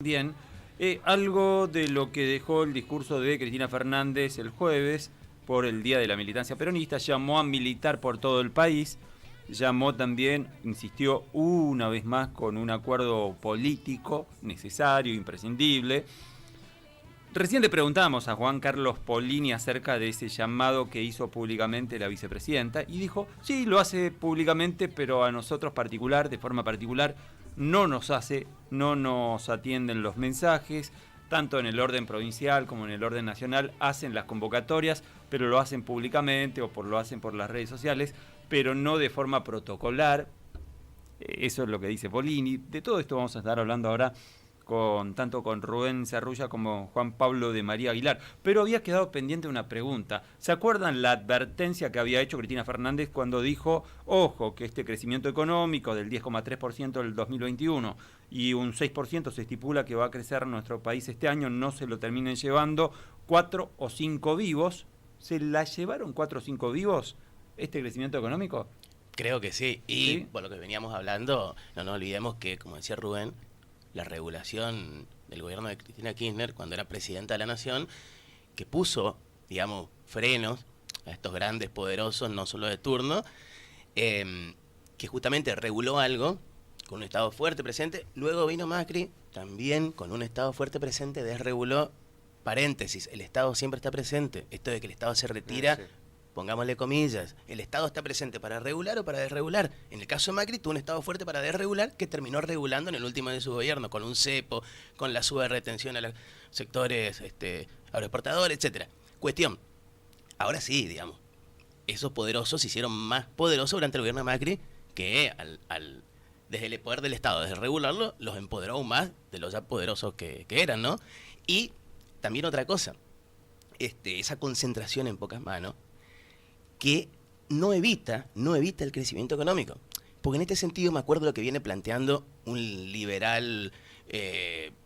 Bien, algo de lo que dejó el discurso de Cristina Fernández el jueves por el Día de la Militancia Peronista, llamó a militar por todo el país, llamó también, insistió una vez más con un acuerdo político necesario, imprescindible. Recién le preguntamos a Juan Carlos Polini acerca de ese llamado que hizo públicamente la vicepresidenta y dijo, sí, lo hace públicamente, pero a nosotros de forma particular, no nos atienden los mensajes, tanto en el orden provincial como en el orden nacional, hacen las convocatorias, pero lo hacen públicamente o lo hacen por las redes sociales, pero no de forma protocolar. Eso es lo que dice Polini. De todo esto vamos a estar hablando ahora tanto con Rubén Cerrulla como Juan Pablo de María Aguilar. Pero había quedado pendiente una pregunta. ¿Se acuerdan la advertencia que había hecho Cristina Fernández cuando dijo, ojo, que este crecimiento económico del 10,3% del 2021 y un 6% se estipula que va a crecer nuestro país este año, no se lo terminen llevando 4 o 5 vivos? ¿Se la llevaron 4 o 5 vivos este crecimiento económico? Creo que sí. Y ¿Sí? por lo que veníamos hablando, no nos olvidemos que, como decía Rubén, la regulación del gobierno de Cristina Kirchner, cuando era presidenta de la Nación, que puso, digamos, frenos a estos grandes poderosos, no solo de turno, que justamente reguló algo con un Estado fuerte presente. Luego vino Macri, también con un Estado fuerte presente, desreguló. Paréntesis, el Estado siempre está presente. Esto de que el Estado se retira, sí. Pongámosle comillas, el Estado está presente para regular o para desregular. En el caso de Macri tuvo un Estado fuerte para desregular que terminó regulando en el último de su gobierno, con un cepo, con la suba de retención a los sectores agroexportadores, etcétera. Cuestión, ahora sí, digamos, esos poderosos se hicieron más poderosos durante el gobierno de Macri, que desde el poder del Estado, desde regularlo, los empoderó aún más de los ya poderosos que eran, ¿no? Y también otra cosa, esa concentración en pocas manos, que no evita el crecimiento económico. Porque en este sentido me acuerdo lo que viene planteando un liberal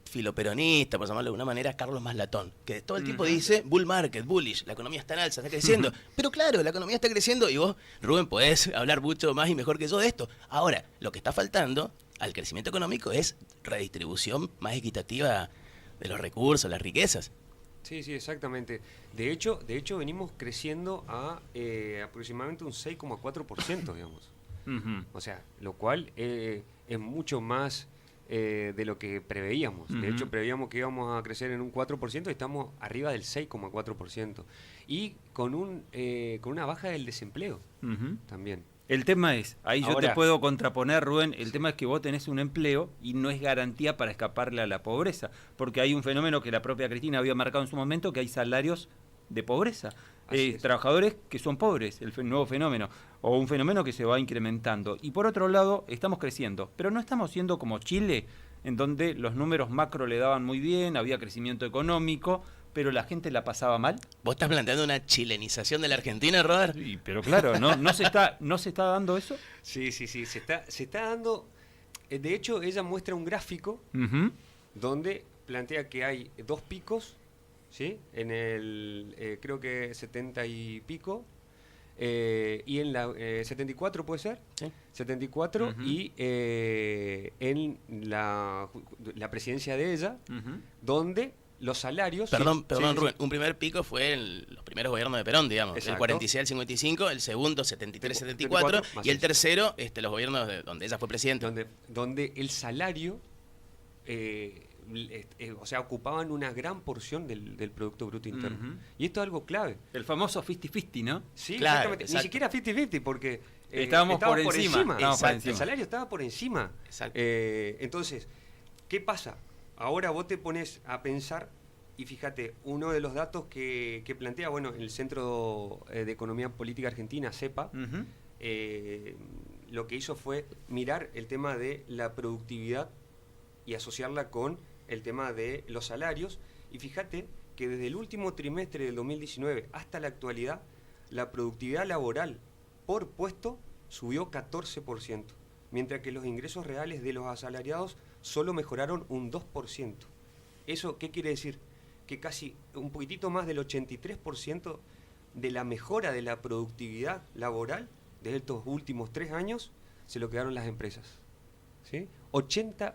filoperonista, por llamarlo de alguna manera, Carlos Maslatón, que todo el tiempo dice bull market, bullish, la economía está en alza, está creciendo. Pero claro, la economía está creciendo y vos, Rubén, podés hablar mucho más y mejor que yo de esto. Ahora, lo que está faltando al crecimiento económico es redistribución más equitativa de los recursos, las riquezas. Sí, sí, exactamente. De hecho venimos creciendo a aproximadamente un 6,4%, digamos. O sea, lo cual es mucho más de lo que preveíamos. De hecho, preveíamos que íbamos a crecer en un 4% y estamos arriba del 6,4%. Y con una baja del desempleo también. El tema es, ahí Ahora, yo te puedo contraponer, Rubén, el tema es que vos tenés un empleo y no es garantía para escaparle a la pobreza, porque hay un fenómeno que la propia Cristina había marcado en su momento, que hay salarios de pobreza, trabajadores que son pobres, el nuevo fenómeno, o un fenómeno que se va incrementando. Y por otro lado, estamos creciendo, pero no estamos siendo como Chile, en donde los números macro le daban muy bien, había crecimiento económico, pero la gente la pasaba mal. ¿Vos estás planteando una chilenización de la Argentina, Robert? Sí, pero claro, ¿no se está dando eso? Sí, se está dando. De hecho, ella muestra un gráfico donde plantea que hay 2 picos, ¿sí? En el, creo que 70 y pico, y en la 74 puede ser, ¿sí? 74, y en la presidencia de ella, donde los salarios... Perdón, Rubén, un primer pico fue en los primeros gobiernos de Perón, digamos, exacto. El 46 al 54, el segundo 73-74, y el tercero, los gobiernos donde ella fue presidente. Donde el salario, o sea, ocupaban una gran porción del Producto Bruto Interno. Y esto es algo clave. El famoso 50-50, ¿no? Sí, claro, exactamente. Ni siquiera 50-50, porque estábamos por encima. El salario estaba por encima. Entonces, ¿qué pasa? Ahora vos te pones a pensar, y fíjate, uno de los datos que plantea, bueno, el Centro de Economía Política Argentina, CEPA, lo que hizo fue mirar el tema de la productividad y asociarla con el tema de los salarios, y fíjate que desde el último trimestre del 2019 hasta la actualidad, la productividad laboral por puesto subió 14%. Mientras que los ingresos reales de los asalariados solo mejoraron un 2%. ¿Eso qué quiere decir? Que casi un poquitito más del 83% de la mejora de la productividad laboral de estos últimos 3 años se lo quedaron las empresas. ¿Sí?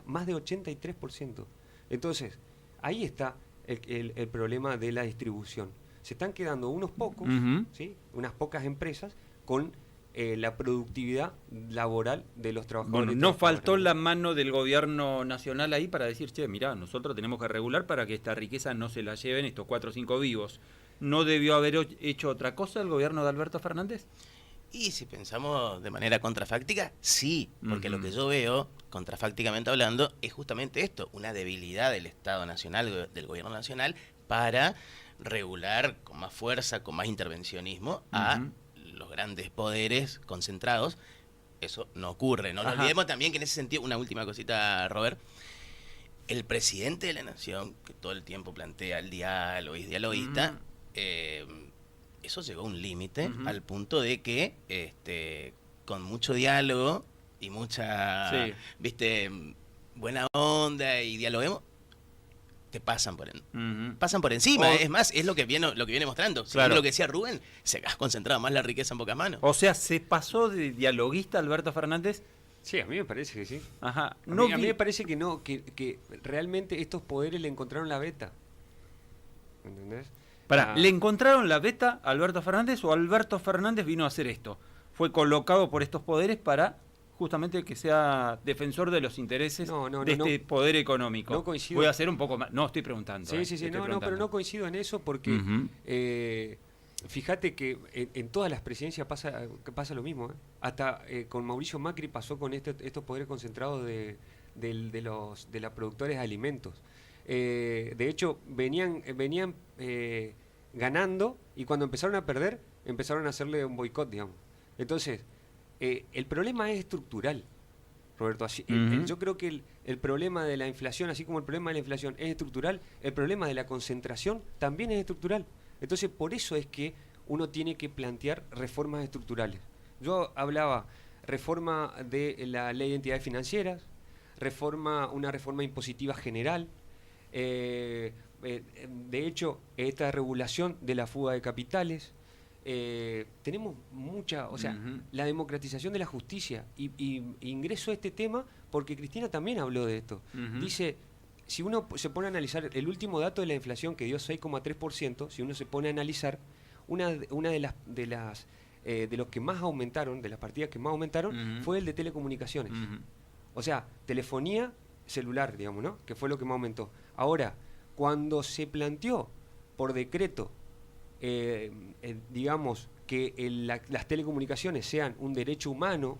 Más de 83%. Entonces, ahí está el problema de la distribución. Se están quedando unos pocos, ¿sí? Unas pocas empresas con la productividad laboral de los trabajadores. Bueno, no faltó la mano del gobierno nacional ahí para decir, che, mirá, nosotros tenemos que regular para que esta riqueza no se la lleven estos 4 o 5 vivos. ¿No debió haber hecho otra cosa el gobierno de Alberto Fernández? Y si pensamos de manera contrafáctica, sí, porque lo que yo veo, contrafácticamente hablando, es justamente esto, una debilidad del Estado Nacional, del gobierno nacional, para regular con más fuerza, con más intervencionismo a los grandes poderes concentrados. Eso no ocurre. No nos olvidemos también que en ese sentido, una última cosita, Robert, el presidente de la nación, que todo el tiempo plantea el diálogo, es dialoguista, eso llegó a un límite al punto de que con mucho diálogo y mucha buena onda y dialoguemos, te pasan por encima. Es más, es lo que viene mostrando. Claro. Lo que decía Rubén, se ha concentrado más la riqueza en pocas manos. O sea, ¿se pasó de dialoguista Alberto Fernández? Sí, a mí me parece que sí. Ajá. A mí me parece que no, que realmente estos poderes le encontraron la beta. ¿Entendés? ¿Le encontraron la beta a Alberto Fernández o Alberto Fernández vino a hacer esto? Fue colocado por estos poderes para justamente que sea defensor de los intereses de este poder económico. No coincido. Voy a hacer un poco más. No, estoy preguntando. Sí. Pero no coincido en eso porque fíjate que en todas las presidencias pasa lo mismo. Hasta con Mauricio Macri pasó con estos poderes concentrados de las productores de alimentos. De hecho, venían ganando y cuando empezaron a perder, empezaron a hacerle un boicot, digamos. Entonces, el problema es estructural, Roberto. Yo creo que el problema de la inflación, así como el problema de la inflación es estructural, el problema de la concentración también es estructural. Entonces, por eso es que uno tiene que plantear reformas estructurales. Yo hablaba reforma de la ley de entidades financieras, una reforma impositiva general. De hecho, esta regulación de la fuga de capitales. Tenemos mucha, la democratización de la justicia y ingreso a este tema porque Cristina también habló de esto. Dice, si uno se pone a analizar el último dato de la inflación que dio 6,3%, si uno se pone a analizar una de los que más aumentaron, de las partidas que más aumentaron, fue el de telecomunicaciones. O sea, telefonía celular, digamos, ¿no? Que fue lo que más aumentó. Ahora, cuando se planteó por decreto digamos que las telecomunicaciones sean un derecho humano,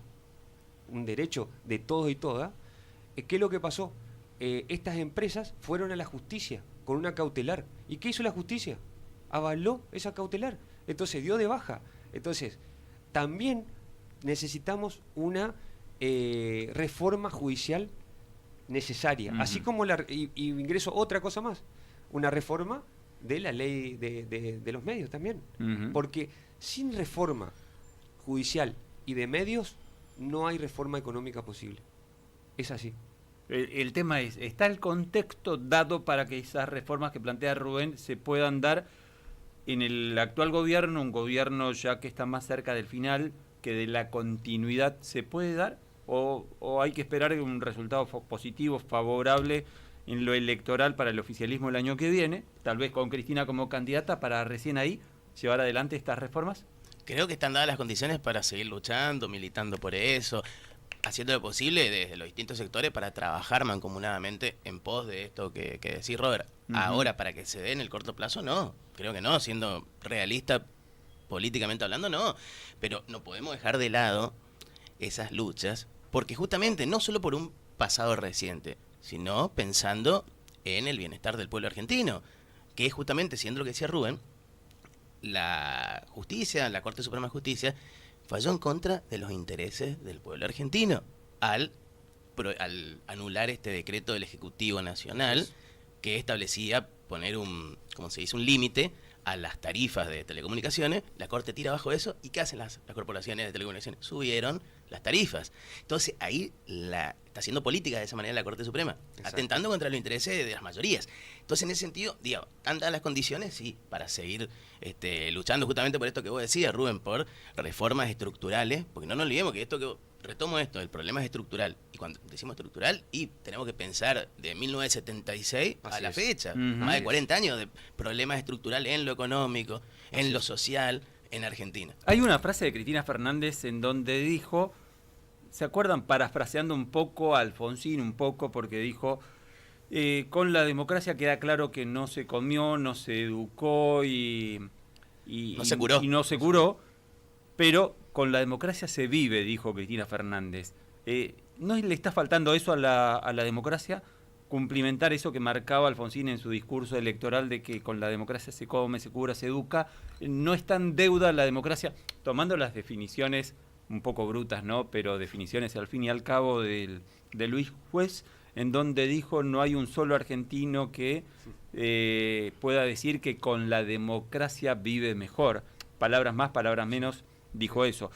un derecho de todos y todas, ¿qué es lo que pasó? Estas empresas fueron a la justicia con una cautelar. ¿Y qué hizo la justicia? Avaló esa cautelar. Entonces dio de baja. Entonces, también necesitamos una reforma judicial necesaria. Así como y ingreso otra cosa más, una reforma de la ley de los medios también. Porque sin reforma judicial y de medios no hay reforma económica posible. Es así. El tema es, ¿está el contexto dado para que esas reformas que plantea Rubén se puedan dar en el actual gobierno, un gobierno ya que está más cerca del final, que de la continuidad se puede dar? ¿O hay que esperar un resultado positivo, favorable en lo electoral para el oficialismo el año que viene, tal vez con Cristina como candidata, para recién ahí llevar adelante estas reformas? Creo que están dadas las condiciones para seguir luchando, militando por eso, haciendo lo posible desde los distintos sectores para trabajar mancomunadamente en pos de esto que decís, Robert. Ahora, para que se dé en el corto plazo, no. Creo que no, siendo realista, políticamente hablando, no. Pero no podemos dejar de lado esas luchas, porque justamente no solo por un pasado reciente, sino pensando en el bienestar del pueblo argentino, que es justamente, siendo lo que decía Rubén, la justicia, la Corte Suprema de Justicia, falló en contra de los intereses del pueblo argentino al anular este decreto del Ejecutivo Nacional que establecía poner un límite a las tarifas de telecomunicaciones. La Corte tira abajo eso, y ¿qué hacen las corporaciones de telecomunicaciones? Subieron las tarifas. Entonces ahí está haciendo política de esa manera la Corte Suprema, atentando contra los intereses de las mayorías. Entonces, en ese sentido, ¿han dado las condiciones? Sí, para seguir luchando justamente por esto que vos decías, Rubén, por reformas estructurales, porque no nos olvidemos que retomo esto, el problema es estructural, y cuando decimos estructural, y tenemos que pensar de 1976 a Así la es. fecha. Ujú. Más Así de es. 40 años de problemas estructurales en lo económico, en lo social, en Argentina. Hay una frase de Cristina Fernández en donde dijo, ¿se acuerdan? Parafraseando un poco a Alfonsín, un poco, porque dijo, con la democracia queda claro que no se comió, no se educó No se curó. y no se curó, pero con la democracia se vive, dijo Cristina Fernández. ¿No le está faltando eso a la democracia? Cumplimentar eso que marcaba Alfonsín en su discurso electoral de que con la democracia se come, se cura, se educa. ¿No está en deuda la democracia? Tomando las definiciones un poco brutas, ¿no? Pero definiciones al fin y al cabo de Luis Juez, en donde dijo no hay un solo argentino que pueda decir que con la democracia vive mejor. Palabras más, palabras menos, dijo eso.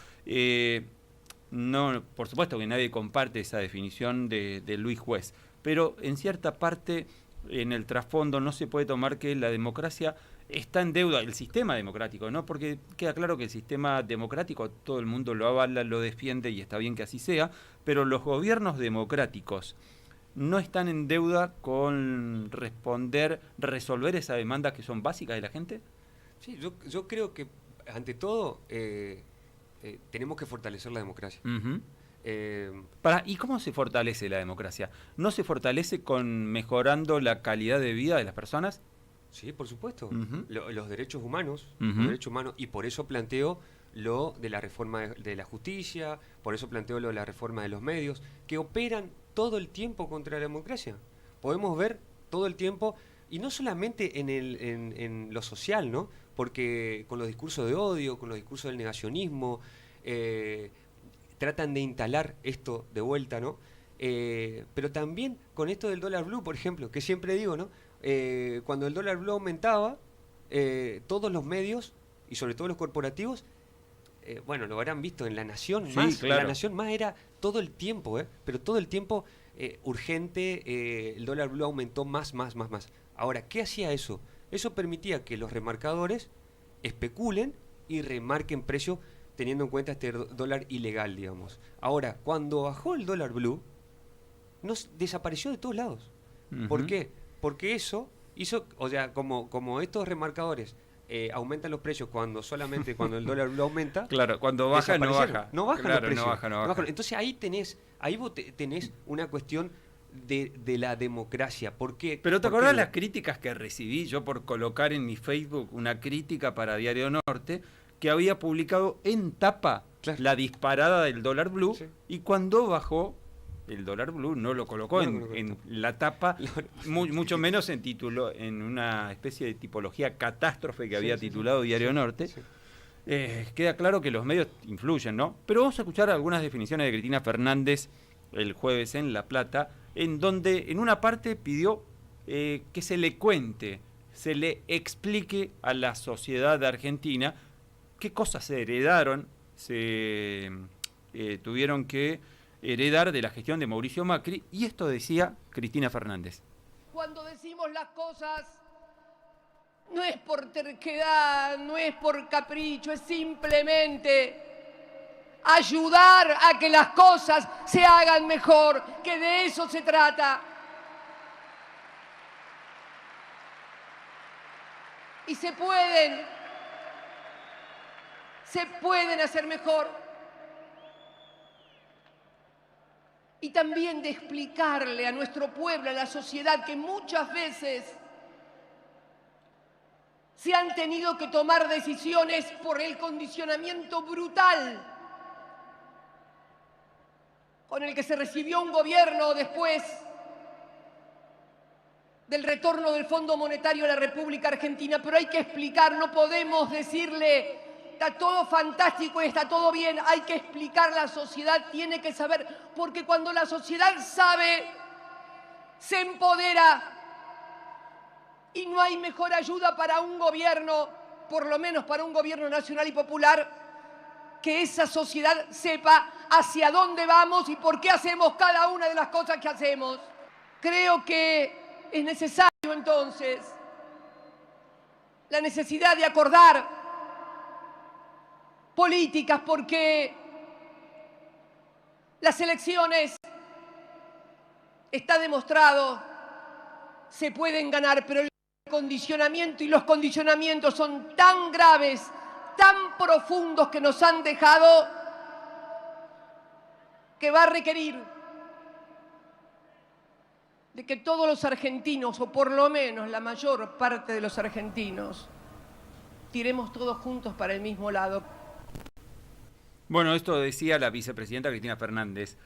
No, por supuesto que nadie comparte esa definición de Luis Juez, pero en cierta parte, en el trasfondo, no se puede tomar que la democracia está en deuda, el sistema democrático, ¿no? Porque queda claro que el sistema democrático todo el mundo lo avala, lo defiende y está bien que así sea, pero los gobiernos democráticos no están en deuda con resolver esas demandas que son básicas de la gente. Sí, yo creo que ante todo tenemos que fortalecer la democracia. Uh-huh. Eh, ¿Y cómo se fortalece la democracia? ¿No se fortalece con mejorando la calidad de vida de las personas? sí, por supuesto. Uh-huh. Los derechos humanos, Uh-huh. los derechos humanos, y por eso planteo lo de la reforma de la justicia, por eso planteo lo de la reforma de los medios, que operan todo el tiempo contra la democracia. Podemos ver todo el tiempo, y no solamente en lo social, ¿no? Porque con los discursos de odio, con los discursos del negacionismo, tratan de instalar esto de vuelta, ¿no? Pero también con esto del dólar blue, por ejemplo, que siempre digo, ¿no? Cuando el dólar blue aumentaba, todos los medios, y sobre todo los corporativos, bueno, lo habrán visto en La Nación, Sí, más, claro. La Nación más era todo el tiempo, pero todo el tiempo urgente, el dólar blue aumentó más. Ahora, ¿qué hacía eso? Eso permitía que los remarcadores especulen y remarquen precio teniendo en cuenta este dólar ilegal, digamos. Ahora, cuando bajó el dólar blue, desapareció de todos lados. Uh-huh. ¿Por qué? Porque eso hizo, o sea, como estos remarcadores aumentan los precios solamente cuando el dólar blue aumenta. Claro, cuando baja no desaparecieron. baja. No bajan Claro, los precios. no baja. Entonces ahí vos tenés una cuestión de la democracia. ¿Por qué? Pero ¿te Porque acordás las críticas que recibí yo por colocar en mi Facebook una crítica para Diario Norte que había publicado en tapa Claro. la disparada del dólar blue? Sí. Y cuando bajó el dólar blue no lo colocó No, en, no lo en colocó. la tapa, mucho menos en título, en una especie de tipología catástrofe que había titulado Diario Norte. Sí. Queda claro que los medios influyen, ¿no? Pero vamos a escuchar algunas definiciones de Cristina Fernández el jueves en La Plata, en donde en una parte pidió que se le cuente, se le explique a la sociedad de Argentina qué cosas se heredaron, se tuvieron que heredar de la gestión de Mauricio Macri, y esto decía Cristina Fernández. Cuando decimos las cosas, no es por terquedad, no es por capricho, es simplemente ayudar a que las cosas se hagan mejor, que de eso se trata. Y se pueden hacer mejor. Y también de explicarle a nuestro pueblo, a la sociedad, que muchas veces se han tenido que tomar decisiones por el condicionamiento brutal con el que se recibió un gobierno después del retorno del Fondo Monetario a la República Argentina. Pero hay que explicar, no podemos decirle está todo fantástico y está todo bien, hay que explicar, la sociedad tiene que saber, porque cuando la sociedad sabe, se empodera, y no hay mejor ayuda para un gobierno, por lo menos para un gobierno nacional y popular, que esa sociedad sepa hacia dónde vamos y por qué hacemos cada una de las cosas que hacemos. Creo que es necesario entonces la necesidad de acordar políticas, porque las elecciones está demostrado, se pueden ganar, pero el condicionamiento y los condicionamientos son tan graves, tan profundos que nos han dejado, que va a requerir de que todos los argentinos, o por lo menos la mayor parte de los argentinos, tiremos todos juntos para el mismo lado. Bueno, esto decía la vicepresidenta Cristina Fernández.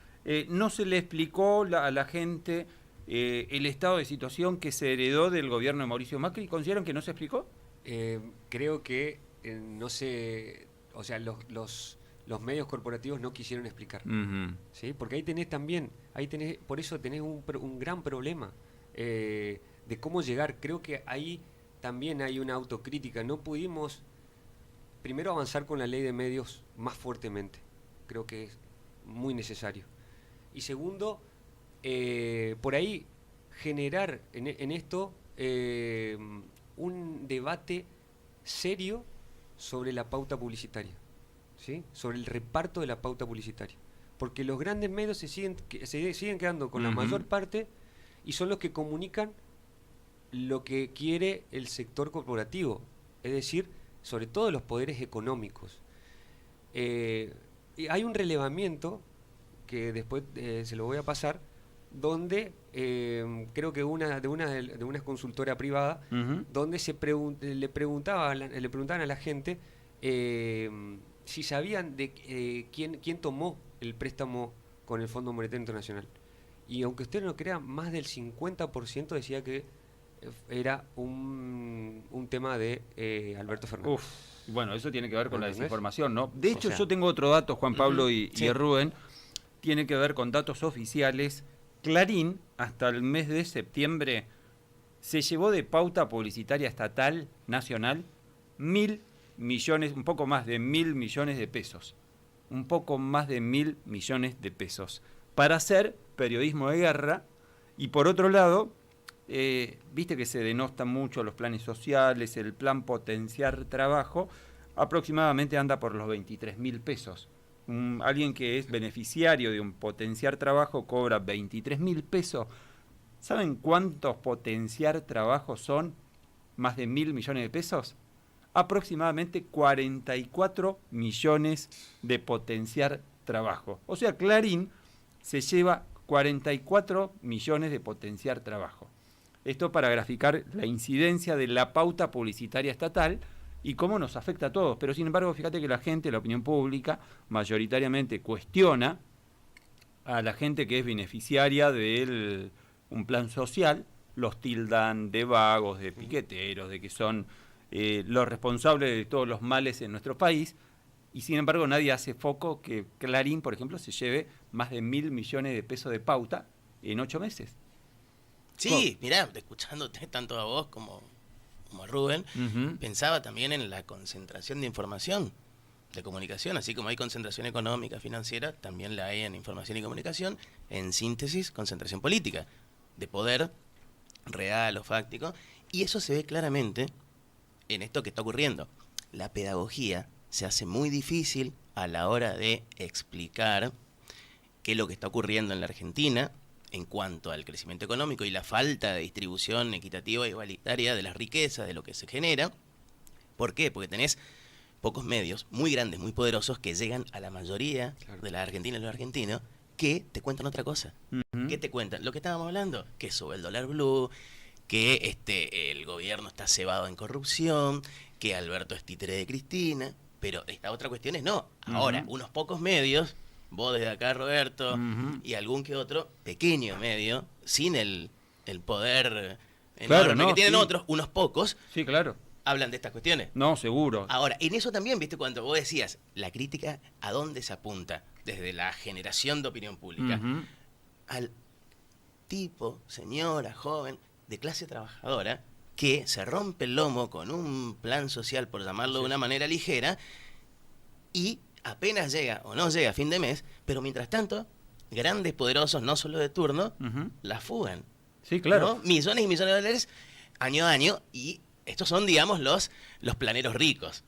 ¿No se le explicó a la gente el estado de situación que se heredó del gobierno de Mauricio Macri? ¿Consideran que no se explicó? Creo que no sé, o sea, los medios corporativos no quisieron explicar, ¿sí? Porque ahí tenés también, por eso tenés un gran problema de cómo llegar. Creo que ahí también hay una autocrítica. No pudimos, primero, avanzar con la ley de medios más fuertemente. Creo que es muy necesario. Y segundo, por ahí generar en esto un debate serio sobre la pauta publicitaria, ¿sí? Sobre el reparto de la pauta publicitaria. Porque los grandes medios se siguen quedando con la mayor parte y son los que comunican lo que quiere el sector corporativo, es decir, sobre todo los poderes económicos. Y hay un relevamiento que después se lo voy a pasar, donde creo que de una consultora privada, donde le preguntaban a la gente si sabían de quién tomó el préstamo con el Fondo Monetario Internacional. Y aunque usted no crea, más del 50% decía que era un tema de Alberto Fernández. Bueno, eso tiene que ver con la desinformación, ¿no? De hecho, yo tengo otro dato, Juan Pablo y Rubén, tiene que ver con datos oficiales. Clarín, hasta el mes de septiembre, se llevó de pauta publicitaria estatal, nacional, 1.000 millones, un poco más de 1.000 millones de pesos. Un poco más de 1.000 millones de pesos. Para hacer periodismo de guerra. Y por otro lado, viste que se denostan mucho los planes sociales, el plan Potenciar Trabajo, aproximadamente anda por los 23.000 pesos. Alguien que es beneficiario de un Potenciar Trabajo cobra 23.000 pesos. ¿Saben cuántos Potenciar Trabajos son? Más de 1.000 millones de pesos. Aproximadamente 44 millones de Potenciar Trabajo. O sea, Clarín se lleva 44 millones de Potenciar Trabajo. Esto para graficar la incidencia de la pauta publicitaria estatal y cómo nos afecta a todos. Pero sin embargo, fíjate que la gente, la opinión pública, mayoritariamente cuestiona a la gente que es beneficiaria de un plan social, los tildan de vagos, de piqueteros, de que son los responsables de todos los males en nuestro país, y sin embargo nadie hace foco que Clarín, por ejemplo, se lleve más de 1.000 millones de pesos de pauta en 8 meses. Sí, mirá, escuchándote tanto a vos como a Rubén, pensaba también en la concentración de información, de comunicación, así como hay concentración económica, financiera, también la hay en información y comunicación, en síntesis, concentración política, de poder real o fáctico, y eso se ve claramente en esto que está ocurriendo. La pedagogía se hace muy difícil a la hora de explicar qué es lo que está ocurriendo en la Argentina en cuanto al crecimiento económico y la falta de distribución equitativa e igualitaria de las riquezas, de lo que se genera. ¿Por qué? Porque tenés pocos medios muy grandes, muy poderosos, que llegan a la mayoría de las argentinas y los argentinos, que te cuentan otra cosa. ¿Qué te cuentan? Lo que estábamos hablando, que sube el dólar blue, que el gobierno está cebado en corrupción, que Alberto es títere de Cristina, pero esta otra cuestión es no. Ahora, unos pocos medios, vos desde acá, Roberto, y algún que otro pequeño medio, sin el poder enorme que tienen otros, unos pocos, hablan de estas cuestiones. No, seguro. Ahora, en eso también, viste, cuando vos decías, la crítica, ¿a dónde se apunta? Desde la generación de opinión pública. Al tipo, señora, joven, de clase trabajadora, que se rompe el lomo con un plan social, por llamarlo de una manera ligera, y apenas llega o no llega a fin de mes, pero mientras tanto, grandes poderosos, no solo de turno, la fugan. Sí, claro. ¿No? Millones y millones de dólares año a año, y estos son, digamos, los planeros ricos.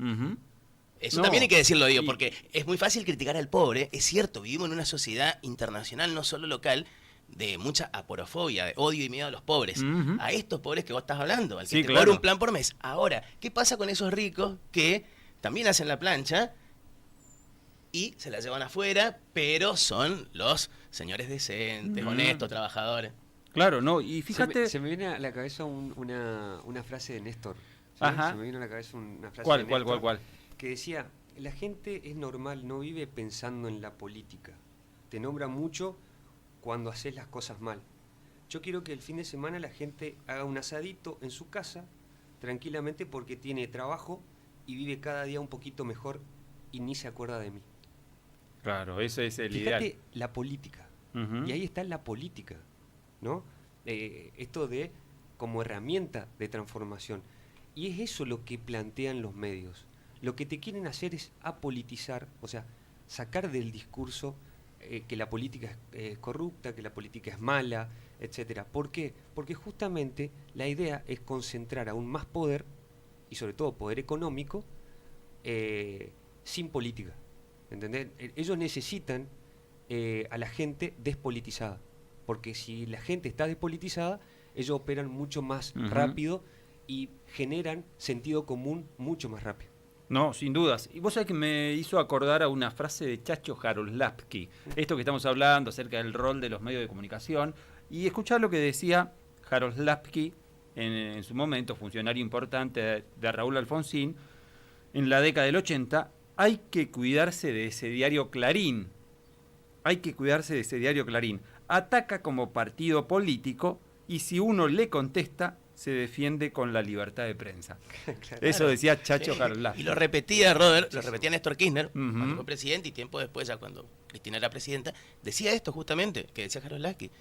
Eso también hay que decirlo, digo, porque es muy fácil criticar al pobre. Es cierto, vivimos en una sociedad internacional, no solo local, de mucha aporofobia, de odio y miedo a los pobres. Ujú. A estos pobres que vos estás hablando, al que Sí, te claro. cobra un plan por mes. Ahora, ¿qué pasa con esos ricos que también hacen la plancha y se la llevan afuera, pero son los señores decentes, honestos, trabajadores? Claro, no, y fíjate... Se me viene a la cabeza una frase de Néstor. ¿sí? Ajá. Se me viene a la cabeza una frase ¿Cuál, de cuál, Néstor cuál? que decía, la gente es normal, no vive pensando en la política. Te nombra mucho cuando haces las cosas mal. Yo quiero que el fin de semana la gente haga un asadito en su casa, tranquilamente, porque tiene trabajo y vive cada día un poquito mejor y ni se acuerda de mí. Claro, ese es el Fíjate ideal. la política. Ujú. Y ahí está la política, ¿no? Esto de como herramienta de transformación. Y es eso lo que plantean los medios. Lo que te quieren hacer es apolitizar, o sea, sacar del discurso que la política es corrupta, que la política es mala, etcétera. ¿Por qué? Porque justamente la idea es concentrar aún más poder, y sobre todo poder económico, sin política. ¿Entendés? Ellos necesitan a la gente despolitizada, porque si la gente está despolitizada, ellos operan mucho más Ujú. rápido y generan sentido común mucho más rápido. No, sin dudas. Y vos sabés que me hizo acordar a una frase de Chacho Jaroslavsky. Esto que estamos hablando acerca del rol de los medios de comunicación. Y escuchar lo que decía Jaroslavsky, en su momento, funcionario importante de Raúl Alfonsín, en la década del 80, hay que cuidarse de ese diario Clarín. Hay que cuidarse de ese diario Clarín. Ataca como partido político y si uno le contesta, se defiende con la libertad de prensa. Eso decía Chacho Sí, Jaroslavsky. y lo repetía Robert, lo repetía Néstor Kirchner, Ujú. cuando fue presidente, y tiempo después, ya cuando Cristina era presidenta, decía esto justamente, que decía Jaroslavsky: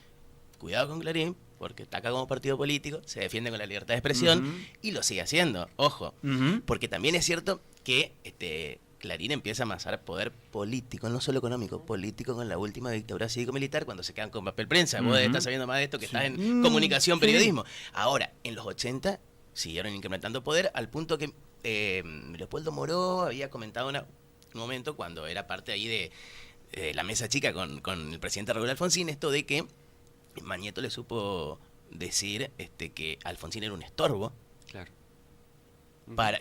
cuidado con Clarín, porque ataca como partido político, se defiende con la libertad de expresión, Ujú. y lo sigue haciendo, ojo, Ujú. porque también es cierto que Clarín empieza a amasar poder político, no solo económico, político con la última dictadura cívico-militar, cuando se quedan con papel prensa. Vos Ujú. estás sabiendo más de esto, que Sí. estás en comunicación, Sí. periodismo. Ahora, en los 80 siguieron incrementando poder al punto que Leopoldo Moró había comentado un momento cuando era parte ahí de la mesa chica con el presidente Raúl Alfonsín, esto de que Mañeto le supo decir que Alfonsín era un estorbo Claro. para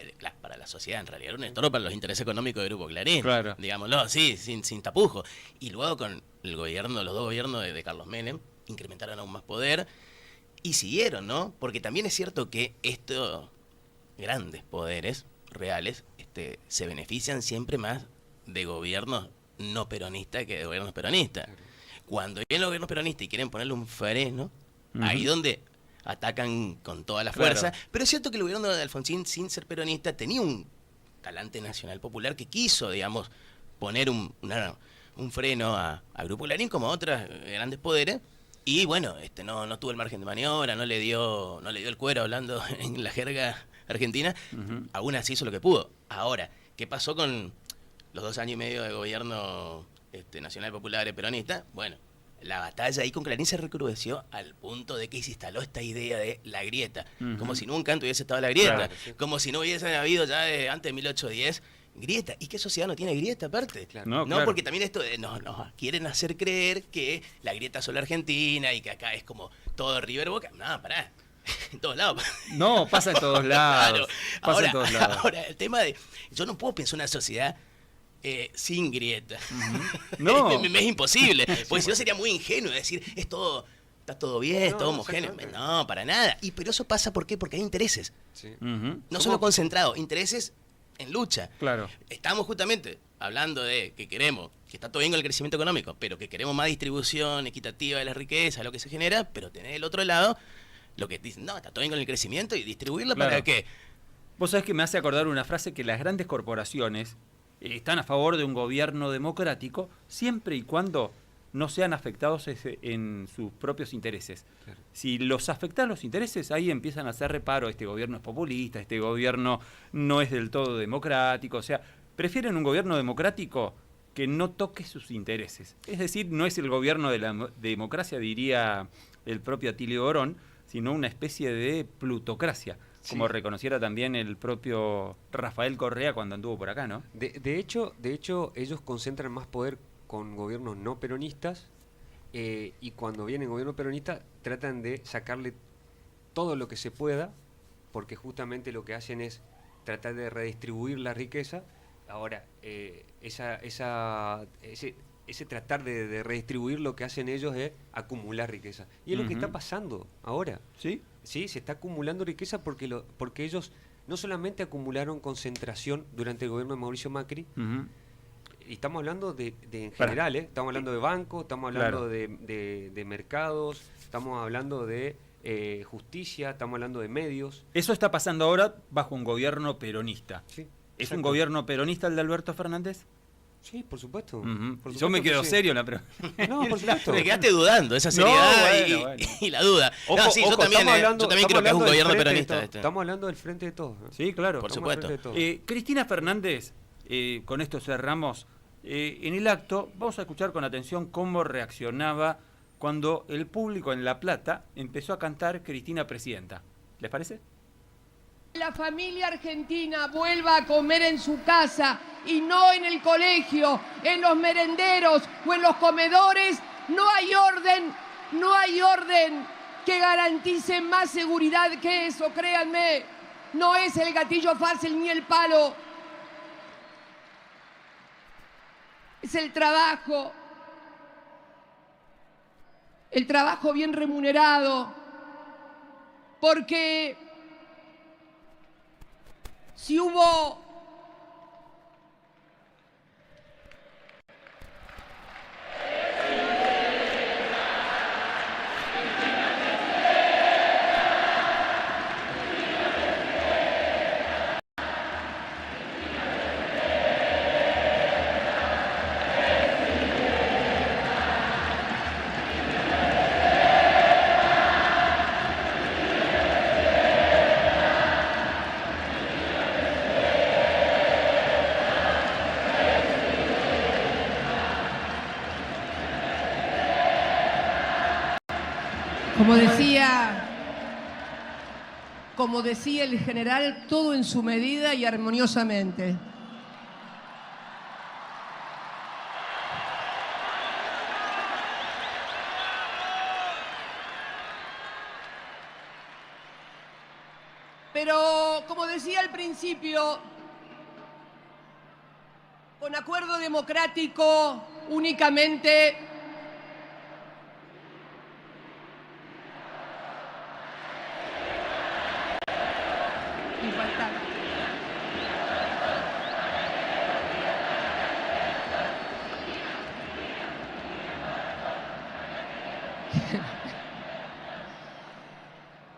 la sociedad, en realidad era un estorbo para los intereses económicos del Grupo Clarín, Claro. digámoslo, sí, sin tapujo. Y luego con el gobierno, los dos gobiernos de Carlos Menem, incrementaron aún más poder y siguieron, ¿no? Porque también es cierto que estos grandes poderes reales se benefician siempre más de gobiernos no peronistas que de gobiernos peronistas. Claro. Cuando vienen los gobiernos peronistas y quieren ponerle un freno, Ujú. ahí donde atacan con toda la Claro. fuerza. Pero es cierto que el gobierno de Alfonsín, sin ser peronista, tenía un talante nacional popular que quiso, digamos, poner un freno a Grupo Clarín como a otros grandes poderes. Y bueno, no tuvo el margen de maniobra, no le dio el cuero, hablando en la jerga argentina. Ujú. Aún así hizo lo que pudo. Ahora, ¿qué pasó con los 2 años y medio de gobierno nacional popular y peronista? Bueno, la batalla ahí con Clarín se recrudeció al punto de que se instaló esta idea de la grieta. Ujú. Como si nunca antes hubiese estado la grieta. Claro, sí. Como si no hubiese habido ya antes de 1810 grieta. ¿Y qué sociedad no tiene grieta aparte? Claro. No, No, claro. porque también esto nos quieren hacer creer que la grieta es solo argentina y que acá es como todo River Boca. No, pará. En todos lados. No, pasa en todos lados. Claro. Pasa en todos lados. Ahora, el tema de... Yo no puedo pensar una sociedad sin grieta. No. Me es imposible. Porque si no sería muy ingenuo decir, está todo bien, es No, todo no, homogéneo. exactamente. No, para nada. Pero eso pasa, ¿por qué? Porque hay intereses. Sí. Ujú. No Somos- solo concentrados, intereses en lucha. Claro. Estamos justamente hablando de que queremos, que está todo bien con el crecimiento económico, pero que queremos más distribución equitativa de la riqueza, lo que se genera, pero tener del otro lado lo que dicen, no, está todo bien con el crecimiento y distribuirlo Claro. para qué. Vos sabés que me hace acordar una frase que las grandes corporaciones están a favor de un gobierno democrático siempre y cuando no sean afectados en sus propios intereses. Claro. Si los afectan los intereses, ahí empiezan a hacer reparo, este gobierno es populista, este gobierno no es del todo democrático, o sea, prefieren un gobierno democrático que no toque sus intereses. Es decir, no es el gobierno de la democracia, diría el propio Atilio Borón, sino una especie de plutocracia, Sí. como reconociera también el propio Rafael Correa cuando anduvo por acá, ¿no? De hecho, ellos concentran más poder con gobiernos no peronistas y cuando viene el gobierno peronista tratan de sacarle todo lo que se pueda, porque justamente lo que hacen es tratar de redistribuir la riqueza. Ahora, ese tratar de redistribuir, lo que hacen ellos es acumular riqueza. Y es lo que está pasando ahora. ¿Sí? Sí, se está acumulando riqueza porque ellos no solamente acumularon concentración durante el gobierno de Mauricio Macri, y estamos hablando de en general, estamos hablando de bancos, estamos hablando de mercados, estamos hablando de justicia, estamos hablando de medios. Eso está pasando ahora bajo un gobierno peronista. Sí, ¿Es un gobierno peronista el de Alberto Fernández? Sí, por supuesto. Yo me quedo serio en la pregunta. No, por supuesto. Me quedaste dudando, esa seriedad y la duda. Ojo, no, sí, yo también creo que es un gobierno peronista. Estamos hablando del frente de todos, ¿no? Sí, claro. Por supuesto. Cristina Fernández, con esto cerramos, en el acto vamos a escuchar con atención cómo reaccionaba cuando el público en La Plata empezó a cantar Cristina Presidenta. ¿Les parece? La familia argentina vuelva a comer en su casa y no en el colegio, en los merenderos o en los comedores. No hay orden que garantice más seguridad que eso, créanme. No es el gatillo fácil ni el palo. Es el trabajo bien remunerado, porque si hubo como decía el general, todo en su medida y armoniosamente. Pero, como decía al principio, con acuerdo democrático únicamente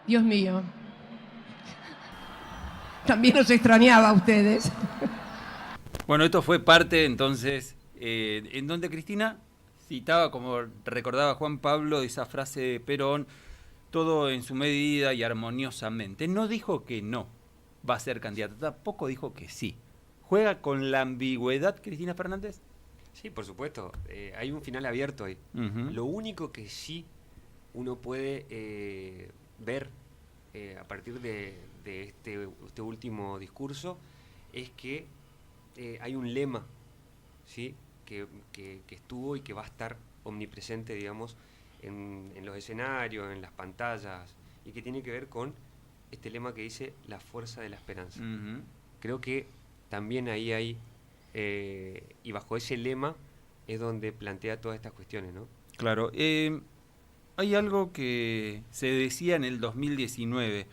Dios mío. También nos extrañaba a ustedes. Bueno, esto fue parte entonces en donde Cristina citaba, como recordaba Juan Pablo, esa frase de Perón, todo en su medida y armoniosamente. No dijo que no va a ser candidata, tampoco dijo que sí. ¿Juega con la ambigüedad Cristina Fernández? Sí, por supuesto. Hay un final abierto ahí. Lo único que sí uno puede ver a partir de este último discurso es que hay un lema, ¿sí? que estuvo y que va a estar omnipresente, digamos, en los escenarios, en las pantallas, y que tiene que ver con este lema que dice la fuerza de la esperanza. Creo que también ahí hay, y bajo ese lema es donde plantea todas estas cuestiones, ¿no? Claro. Hay algo que se decía en el 2019,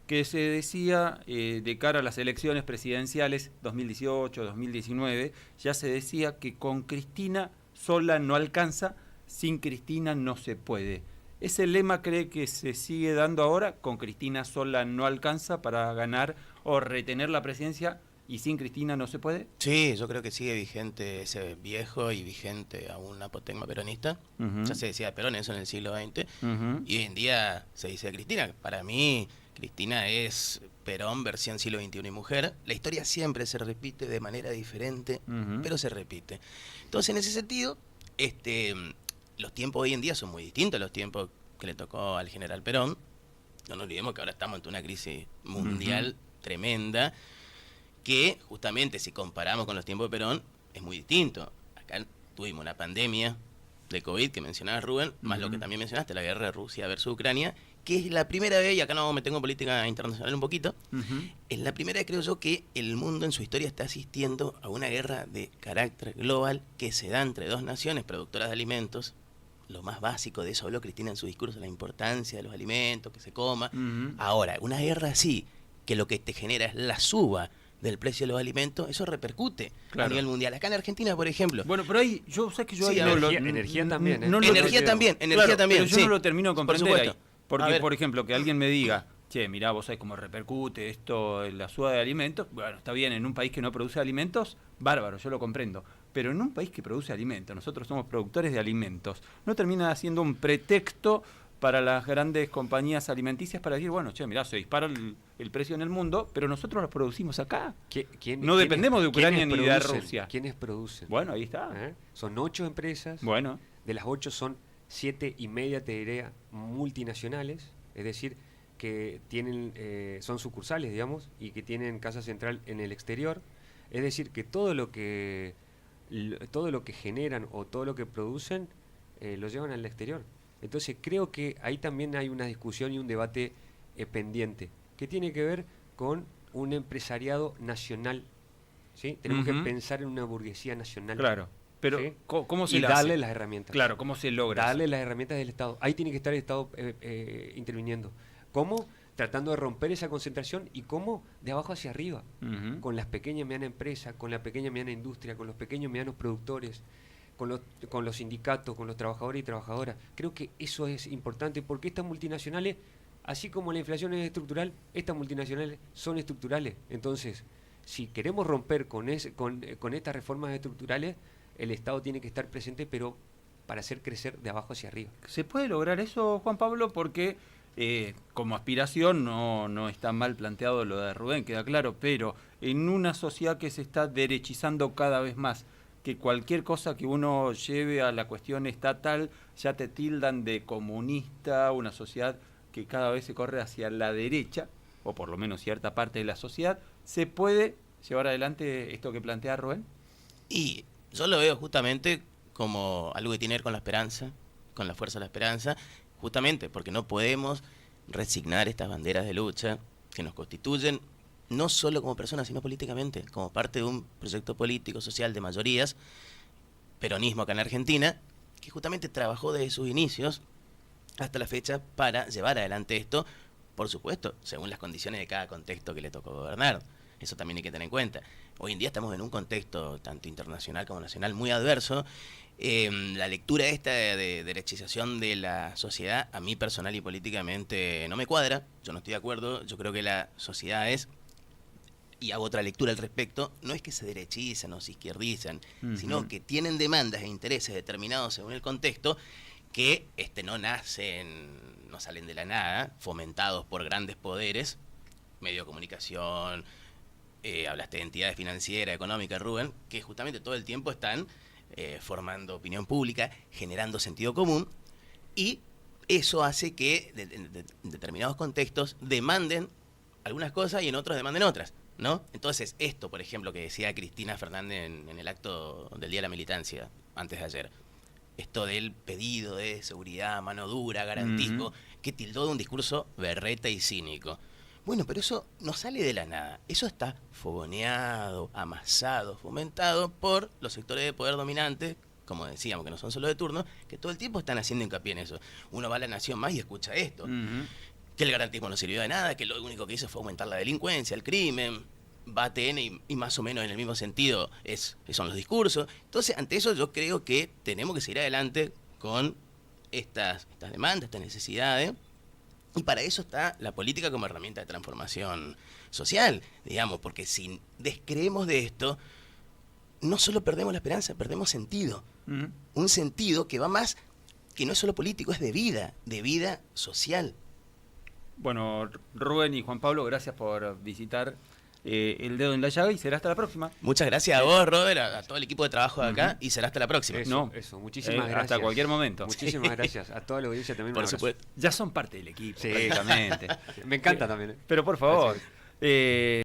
que se decía de cara a las elecciones presidenciales 2018, 2019, ya se decía que con Cristina sola no alcanza, sin Cristina no se puede. ¿Ese lema cree que se sigue dando ahora? ¿Con Cristina sola no alcanza para ganar o retener la presidencia y sin Cristina no se puede? Sí, yo creo que sigue vigente ese viejo y vigente aún apotegma peronista. Ya se decía de Perón eso en el siglo XX. Y hoy en día se dice de Cristina. Para mí, Cristina es Perón versión siglo XXI y mujer. La historia siempre se repite de manera diferente, pero se repite. Entonces, en ese sentido, los tiempos hoy en día son muy distintos a los tiempos que le tocó al general Perón. No nos olvidemos que ahora estamos ante una crisis mundial tremenda, que justamente si comparamos con los tiempos de Perón es muy distinto. Acá tuvimos una pandemia de COVID que mencionaba Rubén, más lo que también mencionaste, la guerra de Rusia versus Ucrania, que es la primera vez, y acá no me tengo en política internacional un poquito, es la primera vez, creo yo, que el mundo en su historia está asistiendo a una guerra de carácter global que se da entre dos naciones productoras de alimentos. Lo más básico de eso habló Cristina en su discurso, la importancia de los alimentos, que se coma. Ahora, una guerra así, que lo que te genera es la suba del precio de los alimentos, eso repercute a nivel mundial. Acá en Argentina, por ejemplo. Bueno, pero ahí, yo sé que yo sí, ahí energía también. Energía también, pero yo sí, no lo termino de comprender por ahí. supuesto. Porque, por ejemplo, que alguien me diga, che, mirá, vos sabés cómo repercute esto en la suba de alimentos. Bueno, está bien, en un país que no produce alimentos, bárbaro, yo lo comprendo. Pero en un país que produce alimentos, nosotros somos productores de alimentos, no termina siendo un pretexto para las grandes compañías alimenticias para decir, bueno, che, mirá, se dispara el precio en el mundo, pero nosotros los producimos acá. No dependemos de Ucrania ni de Rusia. ¿Quiénes producen? Bueno, ahí está. Son 8 empresas. Bueno. De las 8 son 7,5, te diría, multinacionales, es decir, que tienen son sucursales, digamos, y que tienen casa central en el exterior. Es decir, que todo lo que generan o todo lo que producen lo llevan al exterior. Entonces creo que ahí también hay una discusión y un debate pendiente, que tiene que ver con un empresariado nacional. ¿Sí? Tenemos que pensar en una burguesía nacional. Claro, pero ¿sí? ¿cómo se y la darle hace? las herramientas. Claro, ¿cómo se logra? Darle las herramientas del Estado. Ahí tiene que estar el Estado interviniendo. ¿Cómo? Tratando de romper esa concentración y cómo de abajo hacia arriba, con las pequeñas y medianas empresas, con la pequeña y mediana industria, con los pequeños y medianos productores, con los sindicatos, con los trabajadores y trabajadoras. Creo que eso es importante porque estas multinacionales, así como la inflación es estructural, estas multinacionales son estructurales. Entonces, si queremos romper con estas reformas estructurales, el Estado tiene que estar presente, pero para hacer crecer de abajo hacia arriba. ¿Se puede lograr eso, Juan Pablo? Porque como aspiración no está mal planteado lo de Rubén, queda claro, pero en una sociedad que se está derechizando cada vez más, que cualquier cosa que uno lleve a la cuestión estatal ya te tildan de comunista, una sociedad que cada vez se corre hacia la derecha, o por lo menos cierta parte de la sociedad, ¿se puede llevar adelante esto que plantea Rubén? Y yo lo veo justamente como algo que tiene que ver con la esperanza, con la fuerza de la esperanza, justamente porque no podemos resignar estas banderas de lucha que nos constituyen no solo como personas, sino políticamente, como parte de un proyecto político, social de mayorías, peronismo acá en Argentina, que justamente trabajó desde sus inicios hasta la fecha para llevar adelante esto, por supuesto, según las condiciones de cada contexto que le tocó gobernar. Eso también hay que tener en cuenta. Hoy en día estamos en un contexto tanto internacional como nacional muy adverso. La lectura esta de derechización de la sociedad, a mí personal y políticamente no me cuadra. Yo no estoy de acuerdo. Yo creo que la sociedad es, y hago otra lectura al respecto, no es que se derechizan o se izquierdizan, sino que tienen demandas e intereses determinados según el contexto que no salen de la nada, fomentados por grandes poderes, medio de comunicación, hablaste de entidades financieras, económicas, Rubén, que justamente todo el tiempo están formando opinión pública, generando sentido común, y eso hace que en determinados contextos demanden algunas cosas y en otros demanden otras, ¿no? Entonces, esto, por ejemplo, que decía Cristina Fernández en el acto del Día de la Militancia, antes de ayer, esto del pedido de seguridad, mano dura, garantismo, que tildó de un discurso berreta y cínico. Bueno, pero eso no sale de la nada. Eso está fogoneado, amasado, fomentado por los sectores de poder dominantes, como decíamos, que no son solo de turno, que todo el tiempo están haciendo hincapié en eso. Uno va a La Nación Más y escucha esto. Que el garantismo no sirvió de nada, que lo único que hizo fue aumentar la delincuencia, el crimen. Va a TN y más o menos en el mismo sentido son los discursos. Entonces, ante eso yo creo que tenemos que seguir adelante con estas demandas, estas necesidades. Y para eso está la política como herramienta de transformación social, digamos, porque si descreemos de esto, no solo perdemos la esperanza, perdemos sentido. Un sentido que va más, que no es solo político, es de vida social. Bueno, Rubén y Juan Pablo, gracias por visitar El Dedo en la Llaga y será hasta la próxima. Muchas gracias a vos, Robert, a todo el equipo de trabajo de acá y será hasta la próxima. Eso, muchísimas gracias. Hasta cualquier momento. Muchísimas gracias. A toda la audiencia también. Por supuesto. Ya son parte del equipo, sí, prácticamente. Me encanta también. Pero por favor.